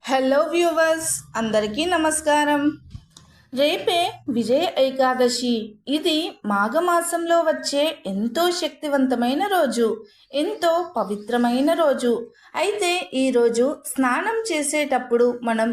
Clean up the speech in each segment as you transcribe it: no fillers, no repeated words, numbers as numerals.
Hello viewers, అందరికీ నమస్కారం. రేపే విజయ ఏకాదశి. ఇది మాఘమాసంలో వచ్చే ఎంతో శక్తివంతమైన రోజు, ఎంతో పవిత్రమైన రోజు. అయితే ఈరోజు స్నానం చేసేటప్పుడు మనం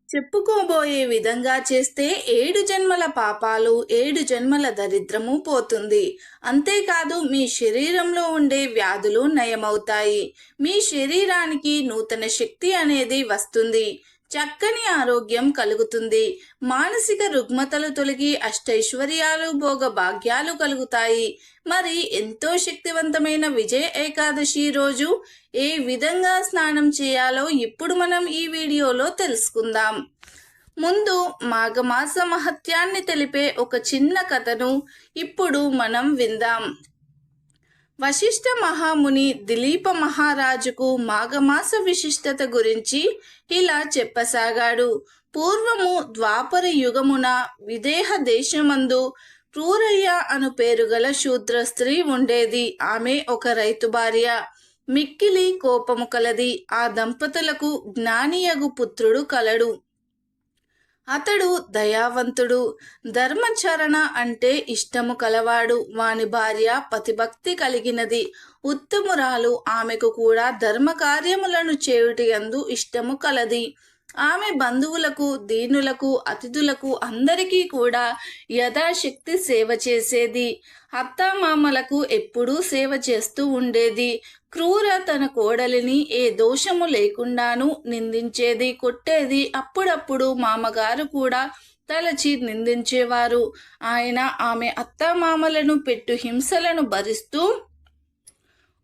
చెప్పుకోబోయే విధంగా చేస్తే 7 జన్మల పాపాలు 7 జన్మల దరిద్రము పోతుంది. అంతేకాదు మీ శరీరంలో ఉండే వ్యాధులు నయమవుతాయి. మీ శరీరానికి నూతన శక్తి అనేది వస్తుంది. చక్కని ఆరోగ్యం కలుగుతుంది. మానసిక రుగ్మతలు తొలగి అష్టైశ్వర్యాలు భోగ భాగ్యాలు కలుగుతాయి. మరి ఎంతో శక్తివంతమైన విజయ ఏకాదశి రోజు ఏ విధంగా స్నానం చేయాలో ఇప్పుడు మనం ఈ వీడియోలో తెలుసుకుందాం. ముందు మాఘమాస మహత్యాన్ని తెలిపే ఒక చిన్న కథను ఇప్పుడు మనం విందాం. వశిష్ఠ మహాముని దిలీప మహారాజుకు మాఘమాస విశిష్టత గురించి ఇలా చెప్పసాగాడు. పూర్వము ద్వాపర యుగమున విదేహ దేశమందు క్రూరయ్య అను పేరు గల శూద్ర స్త్రీ ఉండేది. ఆమె ఒక రైతు భార్య. మిక్కిలి కోపము కలది. ఆ దంపతులకు జ్ఞానియగు పుత్రుడు కలడు. అతడు దయావంతుడు, ధర్మచరణ అంటే ఇష్టము కలవాడు. వాని భార్య పతిభక్తి కలిగినది, ఉత్తమురాలు. ఆమెకు కూడా ధర్మ కార్యములను చేయుటి యందు ఇష్టము కలది. ఆమె బంధువులకు, దీనులకు, అతిథులకు అందరికీ కూడా యథాశక్తి సేవ చేసేది. అత్తామామలకు ఎప్పుడూ సేవ చేస్తూ ఉండేది. క్రూర తన కోడలిని ఏ దోషము లేకుండాను నిందించేది, కొట్టేది. అప్పుడప్పుడు మామగారు కూడా తలచి నిందించేవారు. ఆయన ఆమె అత్తామామలను పెట్టు హింసలను భరిస్తూ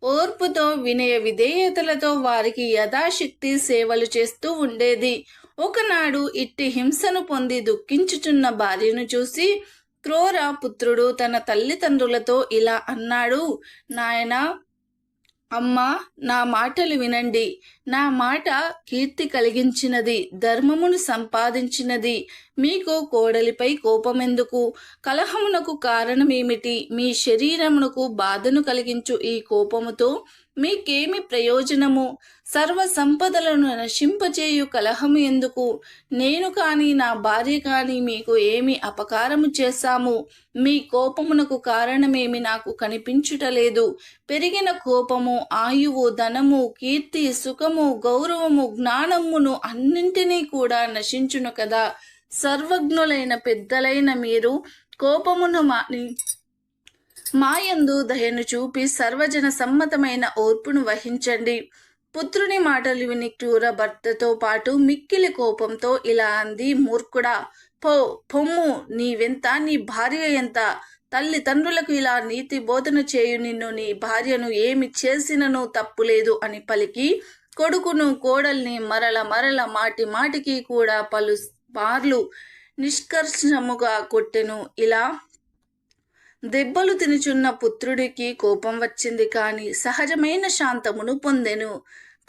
ఓర్పుతో వినయ విధేయతలతో వారికి యథాశక్తి సేవలు చేస్తూ ఉండేది. ఒకనాడు ఇట్టి హింసను పొంది దుఃఖించుచున్న భార్యను చూసి క్రూర పుత్రుడు తన తల్లిదండ్రులతో ఇలా అన్నాడు. నాయనా, అమ్మా, నా మాటలు వినండి. నా మాట కీర్తి కలిగించినది, ధర్మమును సంపాదించినది. మీకు కోడలిపై కోపమెందుకు? కలహమునకు కారణమేమిటి? మీ శరీరమునకు బాధను కలిగించు ఈ కోపముతో మీకేమి ప్రయోజనము? సర్వ సంపదలను నశింపచేయు కలహము ఎందుకు? నేను కానీ నా భార్య కానీ మీకు ఏమి అపకారము చేశాము? మీ కోపమునకు కారణమేమి నాకు కనిపించుటలేదు. పెరిగిన కోపము ఆయువు, ధనము, కీర్తి, సుఖము, గౌరవము, జ్ఞానమును అన్నింటినీ కూడా నశించును కదా. సర్వజ్ఞులైన పెద్దలైన మీరు కోపమును మాయందు దయను చూపి సర్వజన సమ్మతమైన ఓర్పును వహించండి. పుత్రుని మాటలు విని క్రూర భర్తతో పాటు మిక్కిలి కోపంతో ఇలా అంది. మూర్ఖుడా, పొమ్ము, నీవెంత, నీ భార్య ఎంత? తల్లిదండ్రులకు ఇలా నీతి బోధన చేయు. నిన్ను నీ భార్యను ఏమి చేసినను తప్పులేదు అని పలికి కొడుకును కోడల్ని మరల మాటి మాటికి కూడా పలు మార్లు నిష్కర్షముగా కొట్టెను. ఇలా దెబ్బలు తినుచున్న పుత్రుడికి కోపం వచ్చింది, కానీ సహజమైన శాంతమును పొందెను.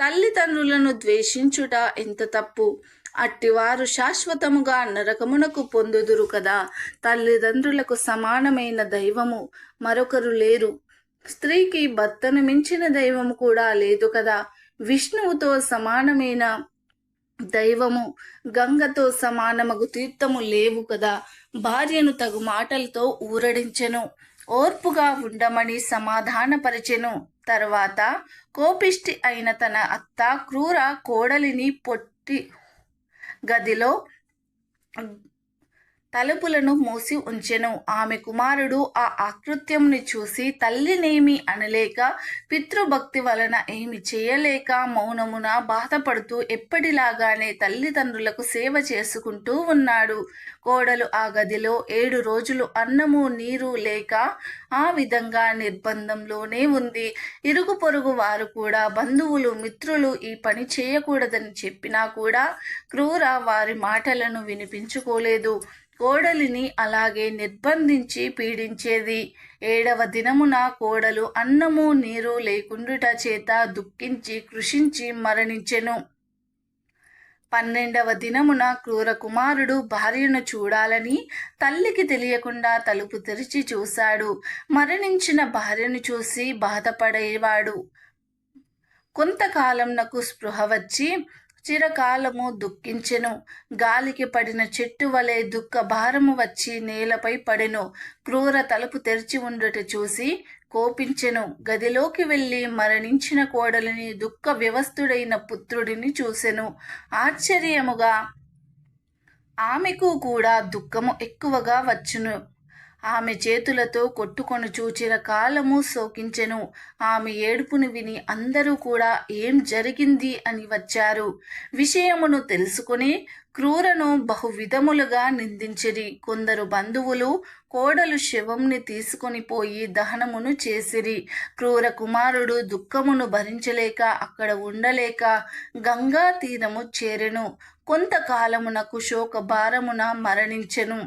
తల్లిదండ్రులను ద్వేషించుట ఎంత తప్పు! అట్టివారు శాశ్వతముగా నరకమునకు పొందుదురు కదా. తల్లిదండ్రులకు సమానమైన దైవము మరొకరు లేరు. స్త్రీకి భర్తను మించిన దైవము కూడా లేదు కదా. విష్ణువుతో సమానమైన దైవము, గంగతో సమానమగు తీర్థము లేవు కదా. భార్యను తగు మాటలతో ఊరడించెను. ఓర్పుగా ఉండమని సమాధానపరిచెను. తర్వాత కోపిష్టి అయిన తన అత్త క్రూర కోడలిని పొట్టి గదిలో తలుపులను మూసి ఉంచెను. ఆమె కుమారుడు ఆ ఆకృత్యముని చూసి తల్లినేమి అనలేక, పితృభక్తి వలన ఏమి చేయలేక మౌనమున బాధపడుతూ ఎప్పటిలాగానే తల్లిదండ్రులకు సేవ చేసుకుంటూ ఉన్నాడు. కోడలు ఆ గదిలో 7 రోజులు అన్నము నీరు లేక ఆ విధంగా నిర్బంధంలోనే ఉంది. ఇరుగు పొరుగు వారు కూడా, బంధువులు, మిత్రులు ఈ పని చేయకూడదని చెప్పినా కూడా క్రూర వారి మాటలను వినిపించుకోలేదు. కోడలిని అలాగే నిర్బంధించి పీడించేది. 7వ దినమున కోడలు అన్నము నీరు లేకుండుట చేత దుఃఖించి కృషించి మరణించెను. 12వ దినమున క్రూర కుమారుడు భార్యను చూడాలని తల్లికి తెలియకుండా తలుపు తెరిచి చూశాడు. మరణించిన భార్యను చూసి బాధపడేవాడు. కొంతకాలంనకు స్పృహ వచ్చి చిరకాలము దుఃఖించెను. గాలికి పడిన చెట్టు వలె దుఃఖ భారము వచ్చి నేలపై పడెను. క్రూర తలుపు తెరిచి ఉండుట చూసి కోపించెను. గదిలోకి వెళ్ళి మరణించిన కోడలిని, దుఃఖ వ్యవస్థుడైన పుత్రుడిని చూసెను. ఆశ్చర్యముగా ఆమెకు కూడా దుఃఖము ఎక్కువగా వచ్చును. ఆమె చేతులతో కొట్టుకొని చూచిన కాలము శోకించెను. ఆమె ఏడుపును విని అందరూ కూడా ఏం జరిగింది అని వచ్చారు. విషయమును తెలుసుకుని క్రూరను బహువిధములుగా నిందించిరి. కొందరు బంధువులు కోడలు శవంని తీసుకొని పోయి దహనమును చేసిరి. క్రూర కుమారుడు దుఃఖమును భరించలేక అక్కడ ఉండలేక గంగా తీరము చేరెను. కొంతకాలమునకు శోక భారమున మరణించెను.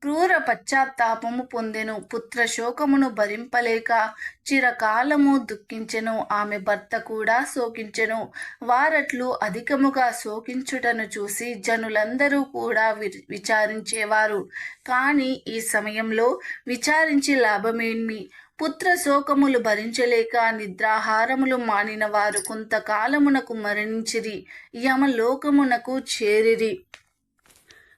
క్రూర పశ్చాత్తాపము పొందెను. పుత్ర శోకమును భరింపలేక చిరకాలము దుఃఖించెను. ఆమె భర్త కూడా శోకించెను. వారట్లు అధికముగా శోకించుటను చూసి జనులందరూ కూడా విచారించేవారు. కానీ ఈ సమయంలో విచారించి లాభమేమి? పుత్ర శోకములు భరించలేక నిద్రాహారములు మానిన వారు కొంతకాలమునకు మరణించిరి, యమలోకమునకు చేరిరి.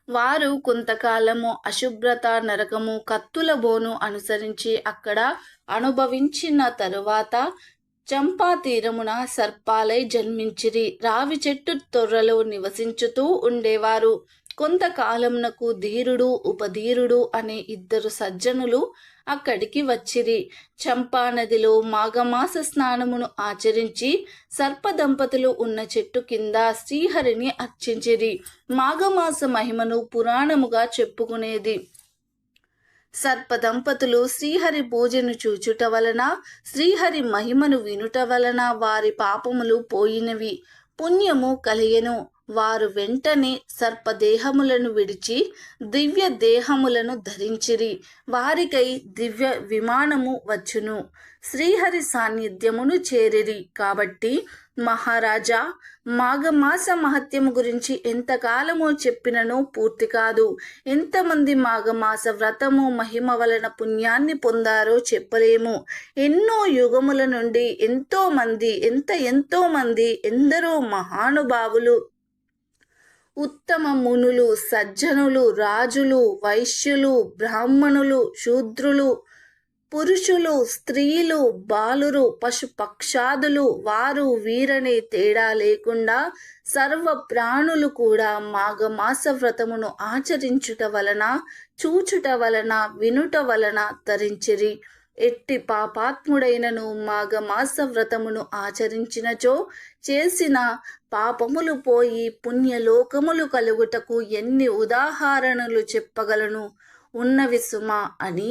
వారు కొంతకాలము అశుభ్రత, నరకము, కత్తుల బోను అనుసరించి అక్కడ అనుభవించిన తరువాత చంపా తీరమున సర్పాలై జన్మించిరి. రావి చెట్టు తొర్రలో నివసించుతూ ఉండేవారు. కొంతకాలమునకు ధీరుడు, ఉపధీరుడు అనే ఇద్దరు సజ్జనులు అక్కడికి వచ్చిరి. చంపా నదిలో మాఘమాస స్నానమును ఆచరించి సర్పదంపతులు ఉన్న చెట్టు కింద శ్రీహరిని అర్చించిరి. మాఘమాస మహిమను పురాణముగా చెప్పుకునేది. సర్పదంపతులు శ్రీహరి పూజను చూచుట వలన, శ్రీహరి మహిమను వినుట వలన వారి పాపములు పోయినవి, పుణ్యము కలిగెను. వారు వెంటనే సర్పదేహములను విడిచి దివ్య దేహములను ధరించిరి. వారికై దివ్య విమానము వచ్చును. శ్రీహరి సాన్నిధ్యమును చేరిరి. కాబట్టి మహారాజా, మాఘమాస మహత్యము గురించి ఎంతకాలమో చెప్పినను పూర్తి కాదు. ఎంతమంది మాఘమాస వ్రతము మహిమ వలన పుణ్యాన్ని పొందారో చెప్పలేము. ఎన్నో యుగముల నుండి ఎంతో మంది ఎందరో మహానుభావులు, ఉత్తమ మునులు, సజ్జనులు, రాజులు, వైశ్యులు, బ్రాహ్మణులు, శూద్రులు, పురుషులు, స్త్రీలు, బాలురు, పశు పక్షాదులు, వారు వీరనే తేడా లేకుండా సర్వ ప్రాణులు కూడా మాఘమాస వ్రతమును ఆచరించుట వలన, చూచుట వలన, వినుట వలన తరించిరి. ఎట్టి పాపాత్ముడైనను మాఘమాస వ్రతమును ఆచరించినచో చేసిన పాపములు పోయి పుణ్యలోకములు కలుగుటకు ఎన్ని ఉదాహరణలు చెప్పగలను ఉన్నవి సుమా అని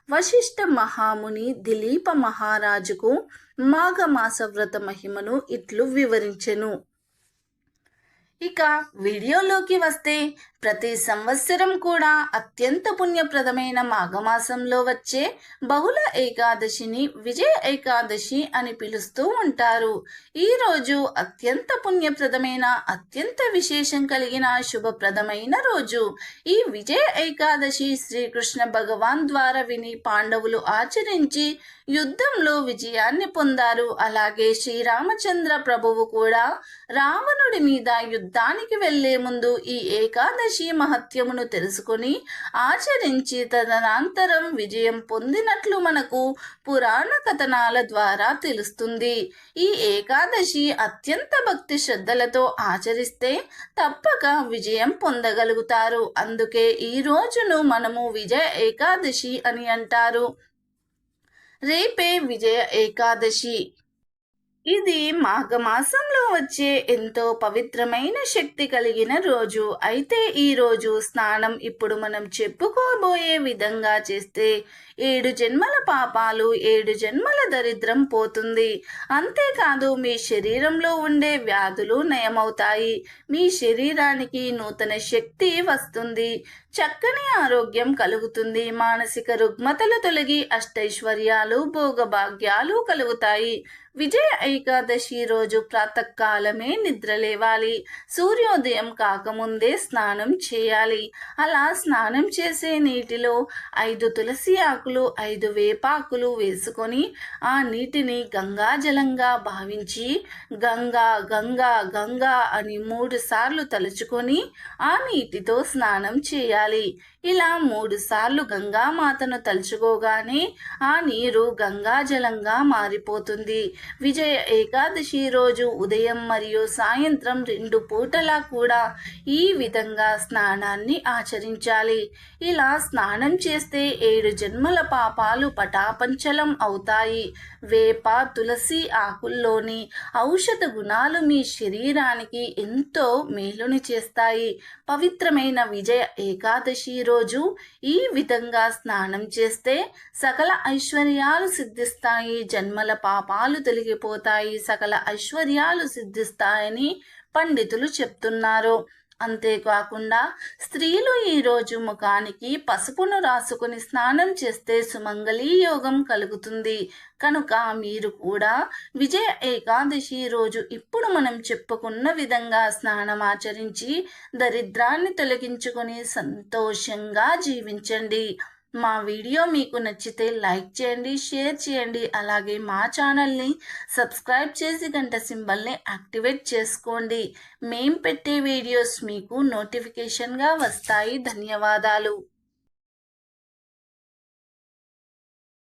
వశిష్ఠ మహాముని దిలీప మహారాజుకు మాఘమాస వ్రత మహిమను ఇట్లు వివరించెను. ఇక వీడియోలోకి వస్తే, ప్రతి సంవత్సరం కూడా అత్యంత పుణ్యప్రదమైన మాఘమాసంలో వచ్చే బహుళ ఏకాదశిని విజయ ఏకాదశి అని పిలుస్తూ ఉంటారు. ఈరోజు అత్యంత పుణ్యప్రదమైన, అత్యంత విశేషం కలిగిన శుభప్రదమైన రోజు. ఈ విజయ ఏకాదశి శ్రీకృష్ణ భగవాన్ ద్వారా విని పాండవులు ఆచరించి యుద్ధంలో విజయాన్ని పొందారు. అలాగే శ్రీరామచంద్ర ప్రభువు కూడా రావణుడి మీద యుద్ధానికి వెళ్లే ముందు ఈ ఏకాదశి మహత్యమును తెలుసుకొని ఆచరించి తదనంతరం విజయం పొందినట్లు మనకు పురాణ కథనాల ద్వారా తెలుస్తుంది. ఈ ఏకాదశి అత్యంత భక్తి శ్రద్ధలతో ఆచరిస్తే తప్పక విజయం పొందగలుగుతారు. అందుకే ఈ రోజును మనము విజయ ఏకాదశి అని అంటారు. రేపే విజయ ఏకాదశి. ఇది మాఘమాసంలో వచ్చే ఎంతో పవిత్రమైన శక్తి కలిగిన రోజు. అయితే ఈ రోజు స్నానం ఇప్పుడు మనం చెప్పుకోబోయే విధంగా చేస్తే 7 జన్మల పాపాలు, 7 జన్మల దరిద్రం పోతుంది. అంతేకాదు మీ శరీరంలో ఉండే వ్యాధులు నయమవుతాయి. మీ శరీరానికి నూతన శక్తి వస్తుంది. చక్కని ఆరోగ్యం కలుగుతుంది. మానసిక రుగ్మతలు తొలగి అష్టైశ్వర్యాలు భోగభాగ్యాలు కలుగుతాయి. విజయ ఏకాదశి రోజు ప్రాతకాలమే నిద్రలేవాలి. సూర్యోదయం కాకముందే స్నానం చేయాలి. అలా స్నానం చేసే నీటిలో 5 తులసి ఆకులు 5 వేపాకులు వేసుకొని ఆ నీటిని గంగాజలంగా భావించి గంగా గంగా గంగా అని 3 సార్లు తలుచుకొని ఆ నీటితో స్నానం చేయాలి. ఇలా 3 సార్లు గంగామాతను తలుచుకోగానే ఆ నీరు గంగాజలంగా మారిపోతుంది. విజయ ఏకాదశి రోజు ఉదయం మరియు సాయంత్రం 2 పూటలా కూడా ఈ విధంగా స్నానాన్ని ఆచరించాలి. ఇలా స్నానం చేస్తే 7 జన్మల పాపాలు పటాపంచలం అవుతాయి. వేప తులసి ఆకుల్లోని ఔషధ గుణాలు మీ శరీరానికి ఎంతో మేలుని చేస్తాయి. పవిత్రమైన విజయ ఏకాదశి రోజు ఈ విధంగా స్నానం చేస్తే సకల ఐశ్వర్యాలు సిద్ధిస్తాయి. జన్మల పాపాలు తొలగిపోతాయి. సకల ఐశ్వర్యాలు సిద్ధిస్తాయని పండితులు చెప్తున్నారు. అంతేకాకుండా స్త్రీలు ఈరోజు ముఖానికి పసుపును రాసుకుని స్నానం చేస్తే సుమంగళీ యోగం కలుగుతుంది. కనుక మీరు కూడా విజయ ఏకాదశి రోజు ఇప్పుడు మనం చెప్పుకున్న విధంగా స్నానమాచరించి దరిద్రాన్ని తొలగించుకొని సంతోషంగా జీవించండి. మా వీడియో మీకు నచ్చితే లైక్ చేయండి, షేర్ చేయండి. అలాగే మా ఛానల్ని సబ్స్క్రైబ్ చేసి గంట సింబల్ని యాక్టివేట్ చేసుకోండి. మేం పెట్టే వీడియోస్ మీకు నోటిఫికేషన్గా వస్తాయి. ధన్యవాదాలు.